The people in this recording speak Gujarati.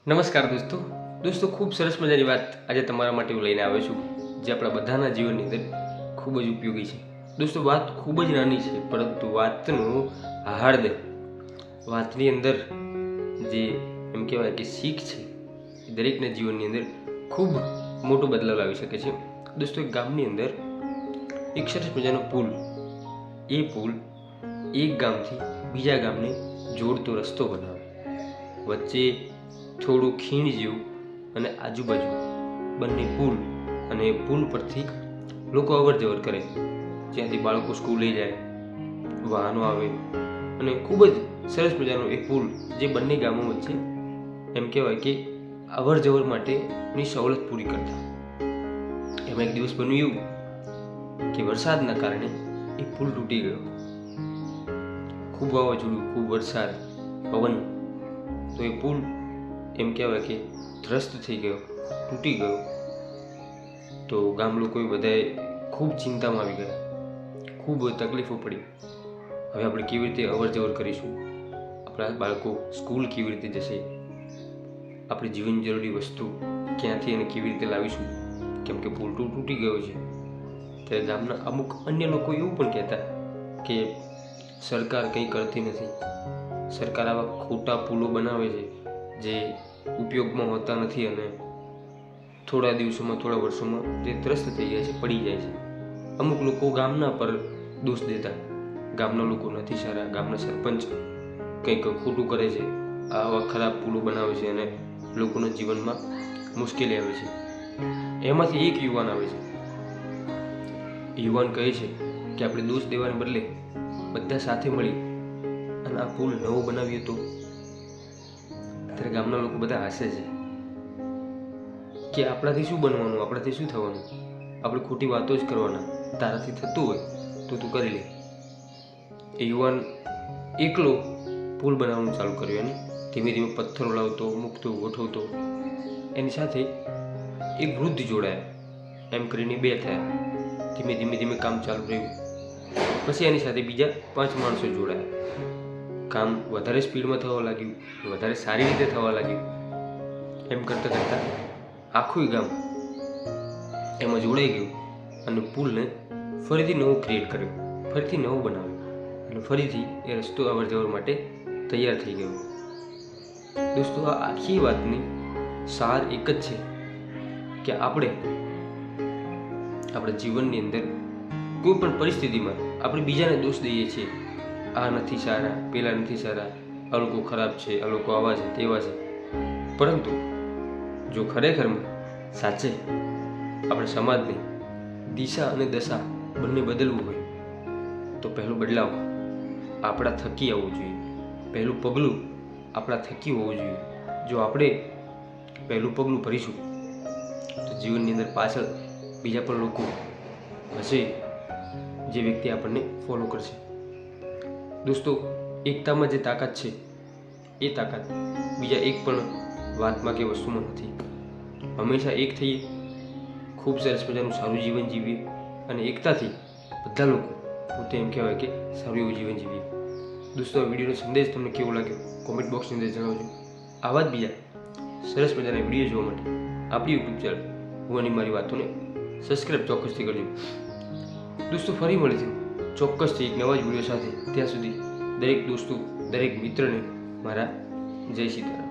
નમસ્કાર દોસ્તો ખૂબ સરસ મજાની વાત આજે તમારા માટે હું લઈને આવ્યો છું, જે આપણા બધાના જીવનની અંદર ખૂબ જ ઉપયોગી છે. દોસ્તો, વાત ખૂબ જ નાની છે, પરંતુ વાતનું હાર્દ, વાતની અંદર જે એમ કહેવાય કે શીખ છે, એ દરેકના જીવનની અંદર ખૂબ મોટો બદલાવ લાવી શકે છે. દોસ્તો, એક ગામની અંદર એક સરસ મજાનો પુલ, એ પુલ એક ગામથી બીજા ગામને જોડતો રસ્તો બનાવે. વચ્ચે થોડું ખીણ જેવું અને આજુબાજુ બંને પુલ, અને પુલ પરથી લોકો અવર જવર કરે, જ્યાંથી બાળકો સ્કૂલે જાય, વાહનો આવે, અને ખૂબ જ સરસ મજાનો એ પુલ જે બંને ગામો વચ્ચે એમ કહેવાય કે અવર જવર માટેની સવલત પૂરી કરતા. એમાં એક દિવસ બન્યું એવું કે વરસાદના કારણે એ પુલ તૂટી ગયો. ખૂબ વાવાઝોડું, ખૂબ વરસાદ, પવન, તો એ પુલ એમ કહેવાય કે ધ્રસ્ત થઈ ગયો, તૂટી ગયો. તો ગામ લોકોએ બધાએ ખૂબ ચિંતામાં આવી ગયા, ખૂબ તકલીફો પડી. હવે આપણે કેવી રીતે અવર જવર કરીશું, આપણા બાળકો સ્કૂલ કેવી રીતે જશે, આપણી જીવન જરૂરી વસ્તુ ક્યાંથી અને કેવી રીતે લાવીશું, કેમ કે પુલ તો તૂટી ગયો છે. ત્યારે ગામના અમુક અન્ય લોકો એવું પણ કહેતા કે સરકાર કંઈ કરતી નથી, સરકાર આવા ખોટા પુલો બનાવે છે જે ઉપયોગમાં હોતા નથી, અને થોડા દિવસોમાં, થોડા વર્ષોમાં તે ત્રસ્ત થઈ જાય છે, પડી જાય છે. અમુક લોકો ગામના પર દોષ દેતા, ગામના લોકો નથી સારા, ગામના સરપંચ કંઈક ખોટું કરે છે, આવા ખરાબ પુલો બનાવે છે અને લોકોના જીવનમાં મુશ્કેલી આવે છે. એમાંથી એક યુવાન આવે છે. યુવાન કહે છે કે આપણે દોષ દેવાને બદલે બધા સાથે મળી અને આ પુલ નવો બનાવીએ તો. ત્યારે ગામના લોકો બધા હસે છે કે આપણાથી શું બનવાનું, આપણાથી શું થવાનું, આપણે ખોટી વાતો જ કરવાના, તારાથી થતું હોય તો તું કરી લે. એ યુવાન એકલો પુલ બનાવવાનું ચાલુ કર્યું, અને ધીમે ધીમે પથ્થરો લાવતો, મૂકતો, ગોઠવતો. એની સાથે એક વૃદ્ધ જોડાયા. એમ કરીને 2 થયા. ધીમે ધીમે ધીમે કામ ચાલુ રહ્યું. પછી એની સાથે બીજા 5 માણસો જોડાયા. કામ વધારે સ્પીડમાં થવા લાગ્યું, વધારે સારી રીતે થવા લાગ્યું. એમ કરતાં કરતાં આખું ગામ એમાં જોડાઈ ગયું, અને પુલને ફરીથી નવો ક્રિએટ કર્યો, ફરીથી નવો બનાવ્યો, અને ફરીથી એ રસ્તો અવર જવર માટે તૈયાર થઈ ગયો. દોસ્તો, આ આખી વાતની સાર એક જ છે કે આપણે આપણા જીવનની અંદર કોઈ પણ પરિસ્થિતિમાં આપણે બીજાને દોષ દઈએ છીએ, આ નથી સારા, પેલા નથી સારા, આ લોકો ખરાબ છે, આ લોકો આવા છે, તેવા છે. પરંતુ જો ખરેખરમાં સાચે આપણે સમાજની દિશા અને દશા બંને બદલવું હોય તો પહેલો બદલાવ આપણા થકી આવવો જોઈએ, પહેલું પગલું આપણા થકી હોવું જોઈએ. જો આપણે પહેલું પગલું ભરીશું તો જીવનની અંદર પાછળ બીજા પણ લોકો હશે જે વ્યક્તિ આપણને ફોલો કરશે. દોસ્તો, એકતામાં જે તાકાત છે એ તાકાત બીજા એક પણ વાતમાં કે વસ્તુમાં નથી. હંમેશા એક થઈએ, ખૂબ સરસ મજાનું સારું જીવન જીવીએ, અને એકતાથી બધા લોકો પોતે એમ કહેવાય કે સારું એવું જીવન જીવીએ. દોસ્તો, આ વિડીયોનો સંદેશ તમને કેવો લાગ્યો કોમેન્ટ બોક્સની અંદર જણાવજો. આવા જ બીજા સરસ મજાના વિડીયો જોવા માટે આપણી યુટ્યુબ ચેનલ હું અને મારી વાતોને સબસ્ક્રાઈબ ચોક્કસથી કરજો. દોસ્તો, ફરી મળીશું ચોક્કસથી એક નવા જ વિડીયો સાથે. ત્યાં સુધી દરેક દોસ્તો, દરેક મિત્રને મારા જય સીતારામ.